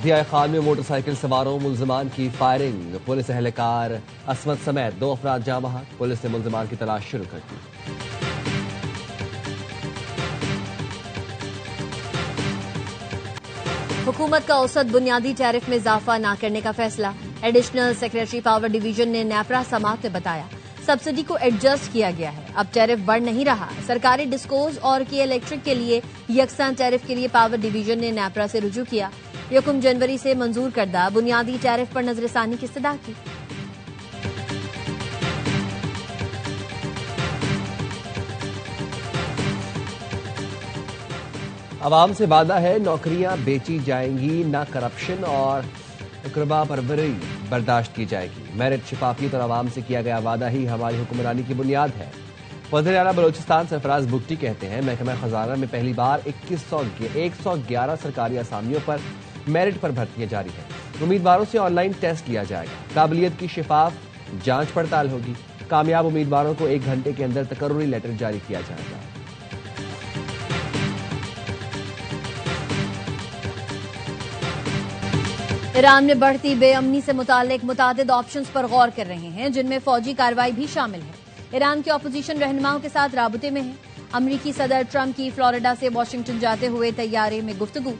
जिया खान में मोटरसाइकिल सवारों मुल्जिमान की फायरिंग, पुलिस एहलकार असमत समेत 2 अफराद जाँ बहक। पुलिस ने मुल्जिमान की तलाश शुरू कर दी। हुकूमत का औसत बुनियादी टैरिफ में इजाफा न करने का फैसला। एडिशनल सेक्रेटरी पावर डिवीजन ने नेपरा समात में बताया सब्सिडी को एडजस्ट किया गया है, अब टैरिफ बढ़ नहीं रहा। सरकारी डिस्कोज और के इलेक्ट्रिक के लिए यकसान टैरिफ के लिए पावर डिवीजन ने नेपरा से रुजू किया। 1 जनवरी से मंजूर करदा बुनियादी टैरिफ पर नजरसानी की इस्तदा की। अवाम से वादा है नौकरियां बेची जाएंगी, ना करप्शन और इकरबा परवरी बर्दाश्त की जाएगी। मेरिट, शफाफियत और अवाम से किया गया वादा ही हमारी हुक्मरानी की बुनियाद है। वज़ीर आला बलोचिस्तान सरफराज बुगटी कहते हैं महकमा खजाना में पहली बार 111 सरकारी असामियों पर मेरिट पर भर्तियां जारी हैं। उम्मीदवारों से ऑनलाइन टेस्ट लिया जाएगा। काबिलियत की शिफाफ जांच पड़ताल होगी। कामयाब उम्मीदवारों को 1 घंटे के अंदर तकर्रुरी लेटर जारी किया जाएगा। ईरान में बढ़ती बेअमनी से मुतालिक मुतादिद ऑप्शंस पर गौर कर रहे हैं, जिनमें फौजी कार्रवाई भी शामिल है। ईरान के अपोजिशन रहनुमाओं के साथ राबते में है। अमरीकी सदर ट्रंप की फ्लोरिडा से वाशिंगटन जाते हुए तैयारे में गुफ्तगू।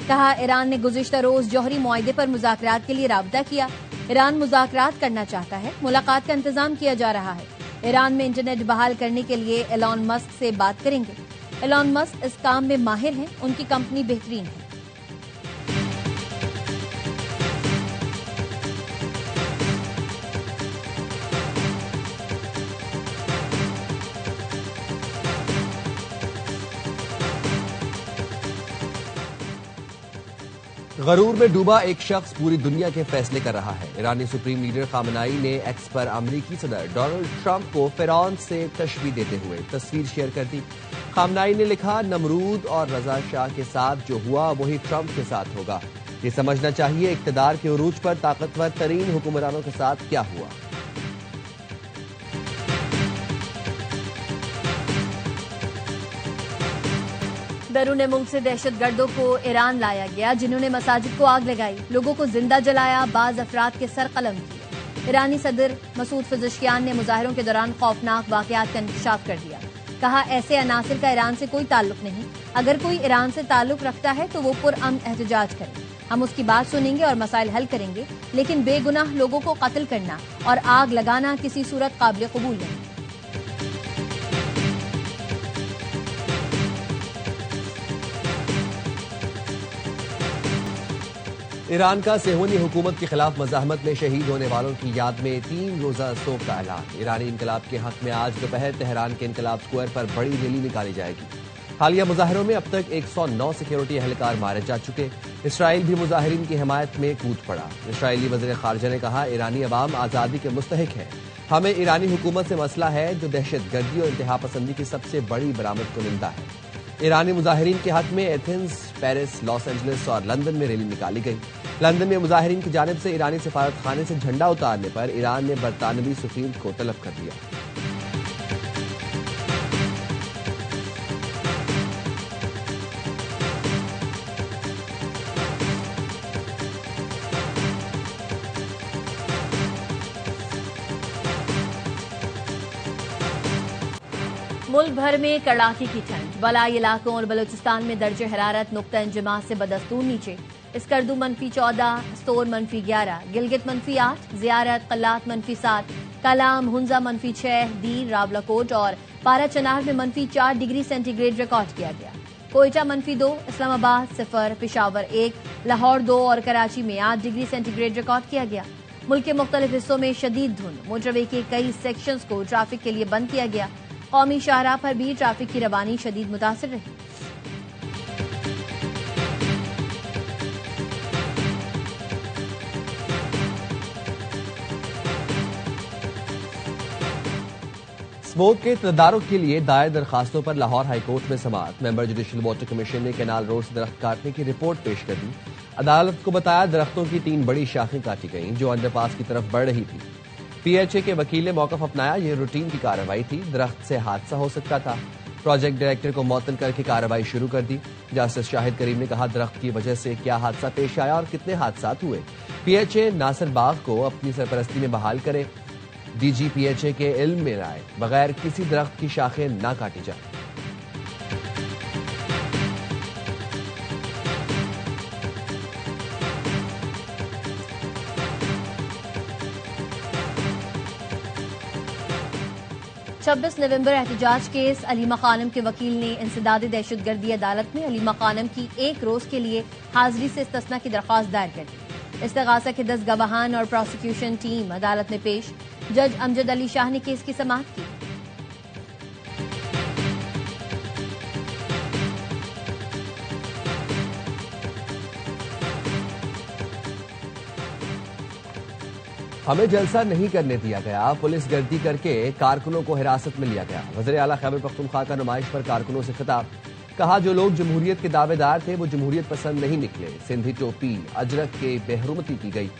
कहा ईरान ने गुज़िश्ता रोज जौहरी मुआहदे पर मुज़ाकरात के लिए राबता किया। ईरान मुज़ाकरात करना चाहता है, मुलाकात का इंतजाम किया जा रहा है। ईरान में इंटरनेट बहाल करने के लिए एलॉन मस्क से बात करेंगे। एलॉन मस्क इस काम में माहिर हैं, उनकी कंपनी बेहतरीन है। गरूर में डूबा एक शख्स पूरी दुनिया के फैसले कर रहा है। ईरानी सुप्रीम लीडर खामनाई ने एक्स पर अमरीकी सदर डोनाल्ड ट्रंप को फिरौन से तशबीह देते हुए तस्वीर शेयर कर दी। खामनाई ने लिखा, नमरूद और रजा शाह के साथ जो हुआ वही ट्रंप के साथ होगा। ये समझना चाहिए इक्तदार के उरूज पर ताकतवर तरीन हुक्मरानों के साथ क्या हुआ। बैरून मुल्क से दहशतगर्दों को ईरान लाया गया, जिन्होंने मसाजिद को आग लगाई, लोगों को जिंदा जलाया, बाज अफराद के सर कलम किए। ईरानी सदर मसूद पेज़ेश्कियान ने मुजाहिरों के दौरान खौफनाक वाकयात का इंकशाफ कर दिया। कहा, ऐसे अनासिर का ईरान से कोई ताल्लुक नहीं। अगर कोई ईरान से ताल्लुक रखता है तो वो पुरअमन एहतजाज करे। हम उसकी बात सुनेंगे और मसाइल हल करेंगे, लेकिन बेगुनाह लोगों को कत्ल करना और आग लगाना किसी सूरत काबिल कबूल नहीं। ईरान का सेहूनी हुकूमत के खिलाफ मज़ाहमत में शहीद होने वालों की याद में 3 रोज़ा शोक का ऐलान। ईरानी इनकलाब के हक में आज दोपहर तेहरान के इनकलाब स्क्वायर पर बड़ी रैली निकाली जाएगी। हालिया मुजाहरों में अब तक 109 सिक्योरिटी एहलकार मारे जा चुके। इसराइल भी मुजाहिरीन की हिमायत में कूद पड़ा। इसराइली वज़ीर ख़ारजा ने कहा, ईरानी अवाम आज़ादी के मुस्तहिक है। हमें ईरानी हुकूमत से मसला है जो दहशतगर्दी और इंतहा पसंदी की सबसे बड़ी बरामद कुनिंदा है। ईरानी मुजाहिरीन के हक में एथेंस, पेरिस, लॉस एंजलिस और लंदन में रैली निकाली गई। लंदन में मुजाहिरीन की जानिब से ईरानी सफारत खाने से झंडा उतारने पर ईरान ने बरतानवी सफीर को तलब कर दिया। मुल्क भर में कड़ाके की ठंड। बलाई इलाकों और बलूचिस्तान में दर्जे हरारत नुक्ता इंजमास से बदस्तूर नीचे। स्कर्दू -14, स्तोर -11, गिलगित -8, जियारत, कल्लात -7, कलाम, हुंजा -6, दीर, रावलाकोट और पारा चनार में -4 डिग्री सेंटीग्रेड रिकॉर्ड किया गया। कोयटा -2, इस्लामाबाद 0, पेशावर 1, लाहौर 2 और कराची में 8 डिग्री सेंटीग्रेड रिकॉर्ड किया गया। मुल्क के मुख्तलिफ हिस्सों में शदीद धुंध। मोटरवे के कई सेक्शंस को ट्रैफिक के लिए बंद किया गया। कौमी शाहराह पर भी ट्रैफिक की रवानी शदीद मुतासिर रही। स्मोक के तदारुक के लिए दायर दरखास्तों पर लाहौर हाईकोर्ट में समाअत। मेंबर जुडिशल वाटर कमीशन ने कैनाल रोड से दरख्त काटने की रिपोर्ट पेश कर दी। अदालत को बताया दरख्तों की 3 बड़ी शाखें काटी गईं जो अंडरपास की तरफ बढ़ रही थी। पीएचए के वकील ने मौकफ अपनाया, यह रूटीन की कार्रवाई थी, दरख्त से हादसा हो सकता था। प्रोजेक्ट डायरेक्टर को मुअत्तल करके कार्रवाई शुरू कर दी। जस्टिस शाहिद करीम ने कहा, दरख्त की वजह से क्या हादसा पेश आया और कितने हादसा हुए। पीएचए नासिर बाग को अपनी सरपरस्ती में बहाल करे। डीजी पीएचए के इल्म में लाए, बगैर किसी दरख्त की शाखें ना काटी जाए। छब्बीस नवंबर एहतजाज केस। अलीमा खानम के वकील ने इंसदादी दहशतगर्दी अदालत में अलीमा खानम की एक रोज के लिए हाजिरी से इस्तिस्ना की दरख्वास्त दायर कर दी। इस्तिगासा के 10 गवाहान और प्रोसिक्यूशन टीम अदालत में पेश। जज अमजद अली शाह ने केस की समाअत की। हमें जलसा नहीं करने दिया गया, पुलिस गर्दी करके कारकुनों को हिरासत में लिया गया। वज़ीर आला खैबर पख्तूनख्वा का नुमाइश पर कारकुनों से खिताब। कहा, जो लोग जमहूरियत के दावेदार थे वो जमहूरियत पसंद नहीं निकले। सिंधी टोपी अजरक के बेहरुमती की गई।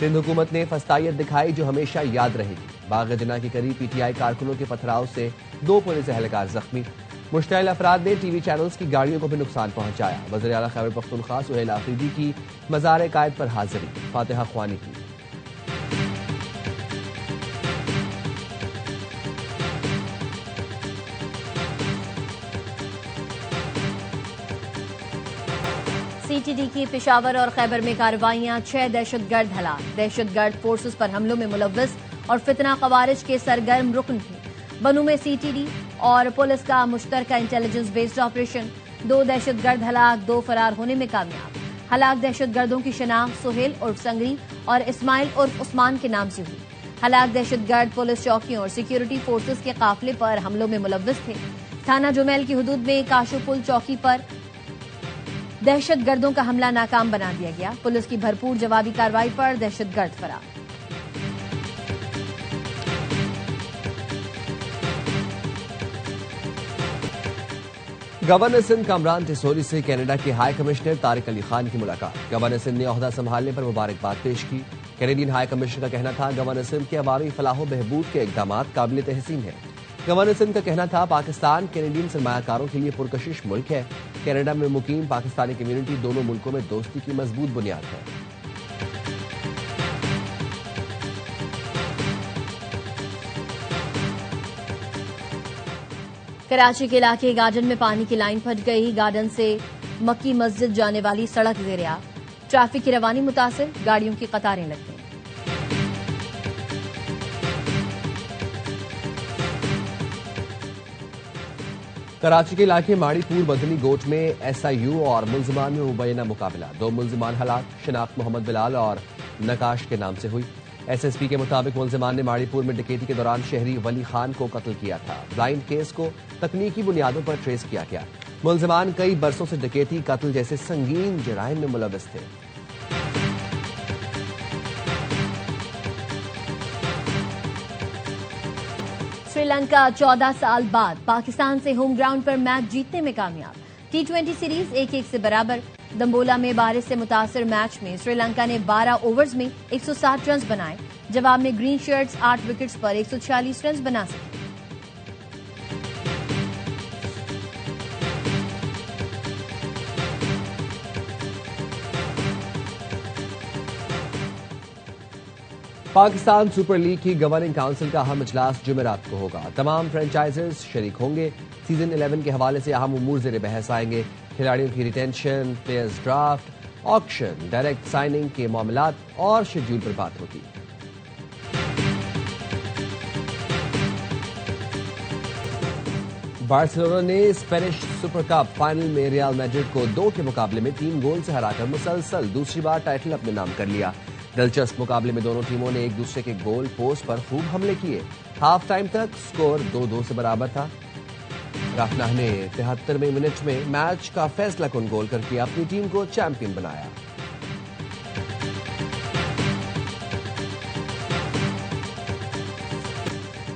सिंध हुकूमत ने फस्तायत दिखाई जो हमेशा याद रहेगी। बाग जना के करीब पीटीआई कारकुनों के पथराव से 2 पुलिस एहलकार जख्मी। मुश्तइल अफराद ने टीवी चैनल्स की गाड़ियों को भी नुकसान पहुंचाया। वज़ीर आला खैबर पख्तूनख्वा सुहेल आफरीदी की मज़ार कायद पर हाजिरी, फातिहा ख्वानी की। सीटीडी की पेशावर और खैबर में कार्रवाइयां। 6 दहशतगर्द हलाक। दहशतगर्द फोर्सेस पर हमलों में मुलव्वस और फितना खवारिज के सरगर्म रुकन थे। बनू में सीटीडी और पुलिस का मुश्तरका इंटेलिजेंस बेस्ड ऑपरेशन। 2 दहशतगर्द हलाक, 2 फरार होने में कामयाब। हलाक दहशतगर्दों की शनाख्त सुहेल उर्फ संगरी और इस्माइल उर्फ उस्मान के नाम से हुई। हलाक दहशतगर्द पुलिस चौकियों और सिक्योरिटी फोर्सेस के काफिले पर हमलों में मुलव्वस थे। थाना जुमैल की हुदूद में काशुपुल चौकी पर दहशतगर्दों का हमला नाकाम बना दिया गया। पुलिस की भरपूर जवाबी कार्रवाई पर दहशतगर्द फरार। गवर्नर सिंध कामरान टिसोरी से कनाडा के हाई कमिश्नर तारिक अली खान की मुलाकात। गवर्नर सिंध ने ओहदा संभालने पर मुबारकबाद पेश की। कैनेडियन हाई कमिश्नर का कहना था, गवर्नर सिंध के अवामी फलाह बहबूद के इकदाम काबिल तहसीन है। गवर्नर सिंध का कहना था, पाकिस्तान कैनेडियन सरमायाकारों के लिए पुरकशिश मुल्क है। कनाडा में मुकीम पाकिस्तानी कम्युनिटी दोनों मुल्कों में दोस्ती की मजबूत बुनियाद है। कराची के इलाके गार्डन में पानी की लाइन फट गई। गार्डन से मक्की मस्जिद जाने वाली सड़क ज़ेर-ए-आब। ट्रैफिक की रवानी मुतासिर, गाड़ियों की कतारें लग गईं। कराची के इलाके माड़ीपुर बदनी गोट में एसआईयू और मुलजिमान में मुबैना मुकाबला। 2 मुलजिमान हलाक, शनाख्त मोहम्मद बिलाल और नकाश के नाम से हुई। एसएसपी के मुताबिक मुलजिमान ने माड़ीपुर में डकैती के दौरान शहरी वली खान को कत्ल किया था। ब्लाइंड केस को तकनीकी बुनियादों पर ट्रेस किया गया। मुलजिमान कई बरसों से डकैती, कत्ल जैसे संगीन जराइम में मुलव्वस थे। श्रीलंका 14 साल बाद पाकिस्तान से होम ग्राउंड पर मैच जीतने में कामयाब। T20 सीरीज 1-1 से बराबर। दंबोला में बारिश से मुतासर मैच में श्रीलंका ने 12 ओवर्स में 160 रन बनाए। जवाब में ग्रीन शर्ट्स 8 विकेट्स पर 146 रन बना सके। पाकिस्तान सुपर लीग की गवर्निंग काउंसिल का अहम इजलास जुमेरात को होगा। तमाम फ्रेंचाइजर्स शरीक होंगे। सीजन 11 के हवाले से अहम उमूर ज़ेर बहस आएंगे। खिलाड़ियों की retention, players draft, auction, direct signing के मामलात और शेड्यूल पर बात होगी। बार्सिलोना ने स्पेनिश सुपर कप फाइनल में रियल मैड्रिड को 2 के मुकाबले में 3 गोल से हराकर मुसलसल दूसरी बार टाइटल अपने नाम कर लिया। दिलचस्प मुकाबले में दोनों टीमों ने एक दूसरे के गोल पोस्ट पर खूब हमले किए। हाफ टाइम तक स्कोर 2-2 से बराबर था। राफनाह ने 73वें मिनट में मैच का फैसला कुन गोल करके अपनी टीम को चैंपियन बनाया।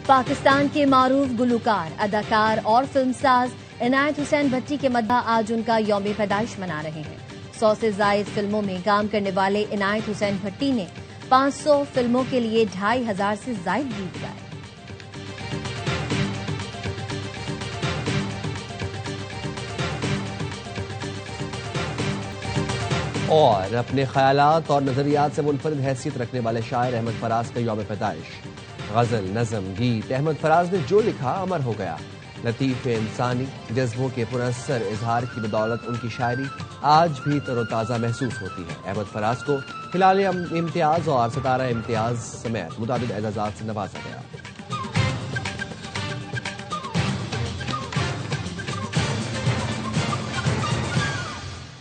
पाकिस्तान के मारूफ गुलकार, अदाकार और फिल्मसाज इनायत हुसैन भट्टी के मद्दा आज उनका यौम पैदाइश मना रहे हैं। 100 से जायद फिल्मों में काम करने वाले इनायत हुसैन भट्टी ने 500 फिल्मों के लिए 2500 से जायद गीत गाए। और अपने ख्यालात और नजरियात से मुनफरिद हैसियत रखने वाले शायर अहमद फराज का यौम पैदाइश। गजल, नज़म, गीत अहमद फराज ने जो लिखा अमर हो गया। लतीफ़े इंसानी जज्बों के पुरस्सर इजहार की बदौलत उनकी शायरी आज भी तरोताज़ा महसूस होती है। अहमद फराज को हिलाल इम्तियाज और सितारा इम्तियाज समेत मुताबिक एजाज़ात से नवाजा गया।